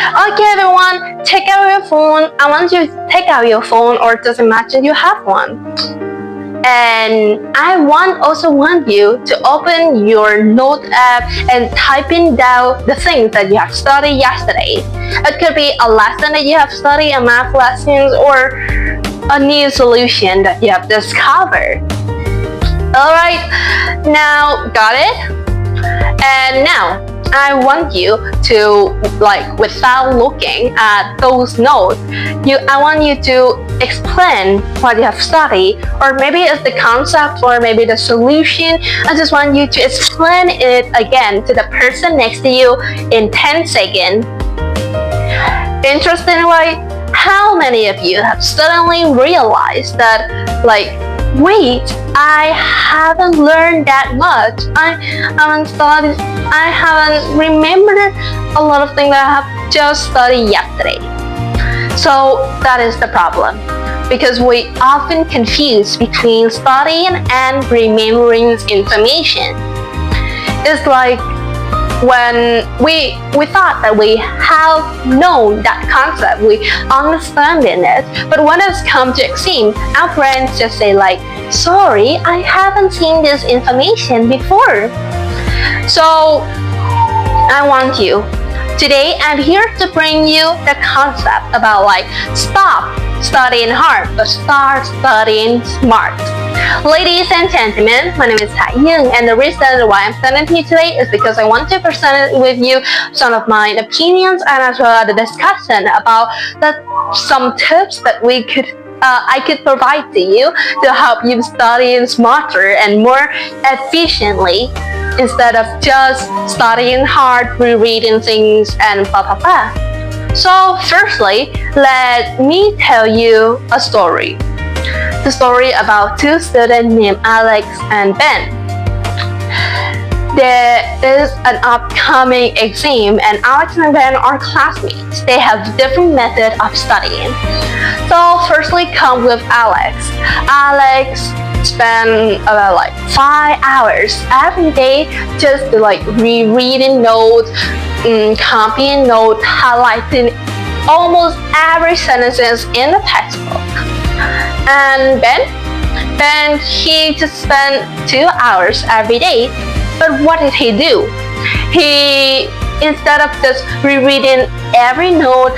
Okay, everyone, take out your phone. I want you to take out your phone, or just imagine you have one. And I also want you to open your note app and type in down the things that you have studied yesterday. It could be a lesson that you have studied, a math lessons, or a new solution that you have discovered. Alright, now got it? And now I want you to, without looking at those notes, I want you to explain what you have studied, or maybe it's the concept, or maybe the solution. I just want you to explain it again to the person next to you in 10 seconds. Interestingly, how many of you have suddenly realized that, wait, I haven't learned that much. I haven't studied, I haven't remembered a lot of things that I have just studied yesterday. So that is the problem, because we often confuse between studying and remembering information. It's like when we thought that we have known that concept, we understanding it, but when it's come to exam, our brains just say sorry, I haven't seen this information before. So I want you, today I'm here to bring you the concept about stop studying hard, but start studying smart. Ladies and gentlemen, my name is TIdùng, and the reason why I'm standing here today is because I want to present with you some of my opinions, and as well as the discussion about some tips that I could provide to you to help you study smarter and more efficiently, instead of just studying hard, rereading things, and blah blah blah. So firstly, let me tell you a story. The story about two students named Alex and Ben. There is an upcoming exam, and Alex and Ben are classmates. They have different methods of studying. So firstly, come with Alex. Alex spend about 5 hours every day just to rereading notes, copying notes, highlighting almost every sentence in the textbook. And Ben, he just spent 2 hours every day. But what did he do? He, instead of just rereading every note,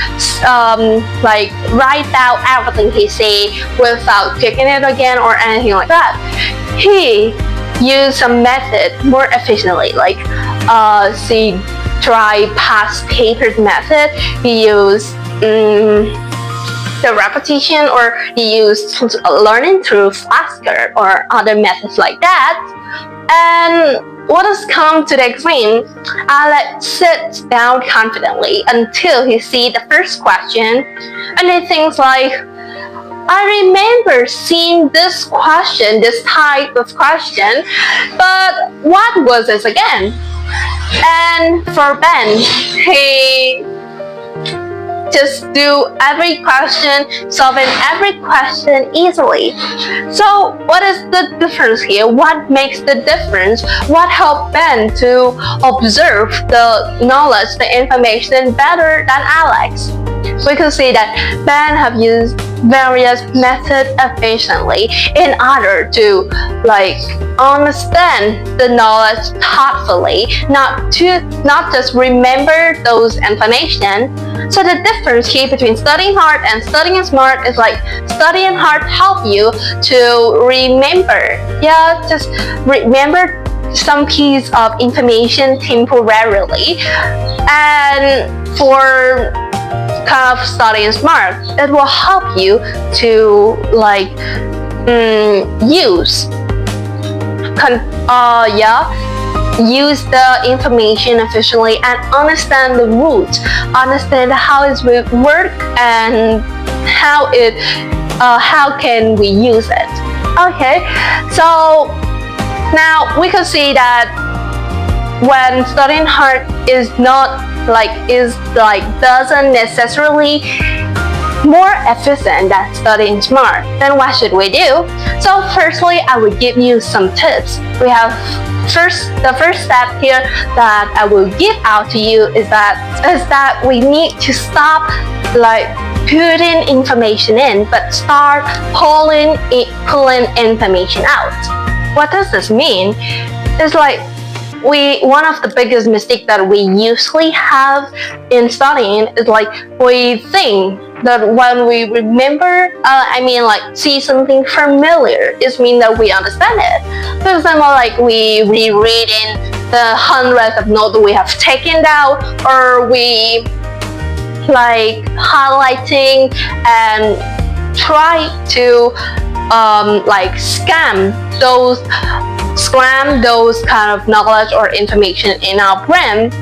write down everything he say without checking it again or anything like that, he used some method more efficiently, try past papers method. He used the repetition, or he used learning through flashcards or other methods like that. And what has come to the exam, Alex sits down confidently until he sees the first question, and he thinks I remember seeing this question, this type of question, but what was this again? And for Ben, he just do every question, solving every question easily. So what is the difference here? What makes the difference? What helped Ben to observe the knowledge, the information better than Alex? We could see that Ben have used various methods efficiently in order to understand the knowledge thoughtfully, not just remember those information. So the difference here between studying hard and studying smart is studying hard help you to remember, just remember some piece of information temporarily. And for kind of studying smart, it will help you to use the information efficiently and understand the roots, understand how it will work, and how can we use it. Okay, so now we can see that when studying hard is not doesn't necessarily more efficient than studying smart. Then what should we do? So firstly, I will give you some tips. We have the first step here that I will give out to you is that we need to stop putting information in, but start pulling information out. What does this mean? It's one of the biggest mistakes that we usually have in studying is we think that when we remember, see something familiar, it means that we understand it. For example, we rereading the hundreds of notes we have taken down, or we highlighting and try to scram those kind of knowledge or information in our brain,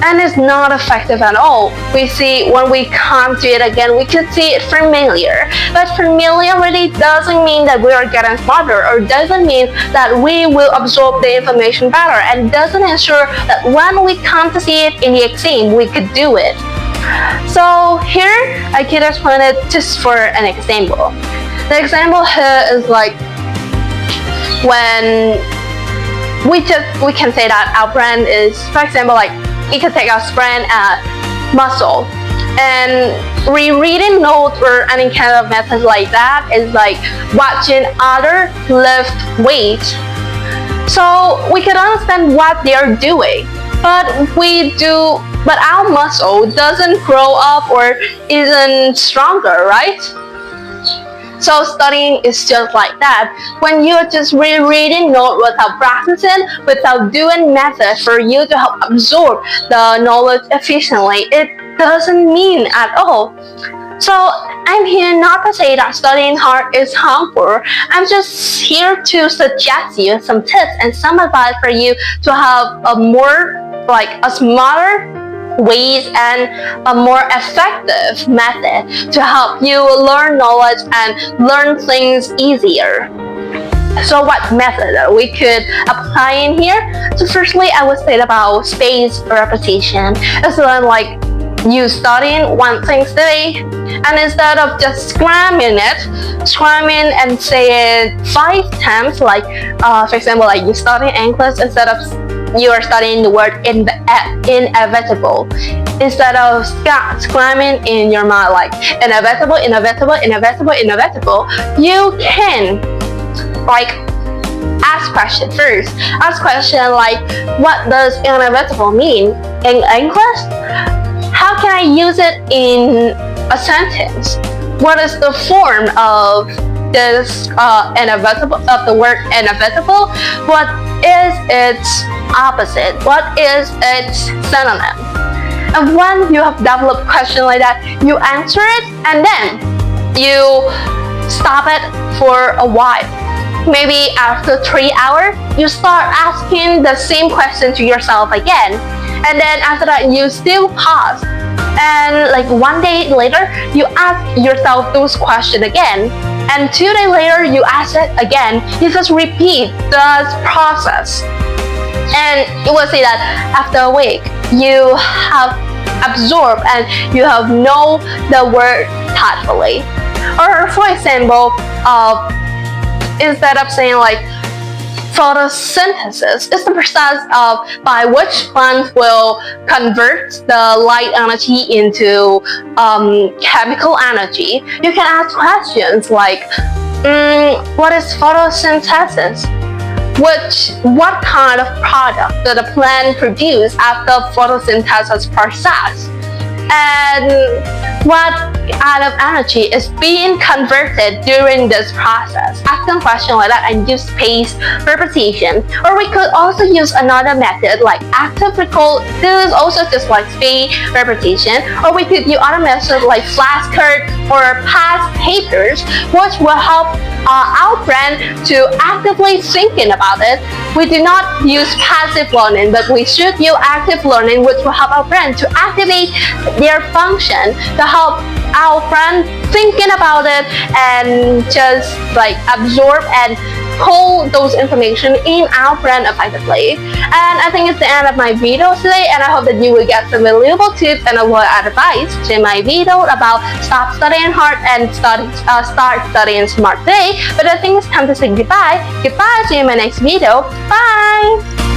and it's not effective at all. We see when we come to it again, we could see it familiar, but familiarity doesn't mean that we are getting smarter, or doesn't mean that we will absorb the information better, and doesn't ensure that when we come to see it in the exam, we could do it. So here I could explain it just for an example. The example here is when we can say that our brain is, for example, we can take our brain muscle, and rereading notes or any kind of method like that is watching other lift weights. So we can understand what they are doing, but our muscle doesn't grow up or isn't stronger, right? So studying is just like that. When you're just rereading notes without practicing, without doing methods for you to help absorb the knowledge efficiently, it doesn't mean at all. So I'm here not to say that studying hard is harmful. I'm just here to suggest you some tips and some advice for you to have a smarter ways and a more effective method to help you learn knowledge and learn things easier. So what method we could apply in here? So firstly, I would say about spaced repetition. It's you studying one thing today, and instead of just scramming and say it 5 times, for example, you study English, instead of you are studying the word inevitable, instead of scramming in your mind inevitable, you can ask question first. Ask question what does inevitable mean in English? How can I use it in a sentence? What is the form of this the word inevitable? What is its opposite? What is its synonym? And when you have developed a question like that, you answer it and then you stop it for a while. Maybe after 3 hours, you start asking the same question to yourself again. And then after that, you still pause. And 1 day later, you ask yourself those questions again. And 2 days later, you ask it again. You just repeat the process. And you will see that after a week, you have absorbed and you have known the word thoughtfully. Or for example, instead of saying photosynthesis is the process by which plants will convert the light energy into chemical energy. You can ask questions what is photosynthesis? What kind of product does a plant produce after photosynthesis process? And what kind of energy is being converted during this process? Asking questions like that and use spaced repetition. Or we could also use another method active recall. This is also just spaced repetition. Or we could use other methods like flashcards or past papers, which will help our brain to actively thinking about it. We do not use passive learning, but we should use active learning, which will help our brain to activate their function to help our brain thinking about it and just absorb and hold those information in our brain effectively. And I think it's the end of my video today, and I hope that you will get some valuable tips and a word advice to my video about stop studying hard and start studying smart today. But I think it's time to say goodbye. Goodbye, see you in my next video. Bye!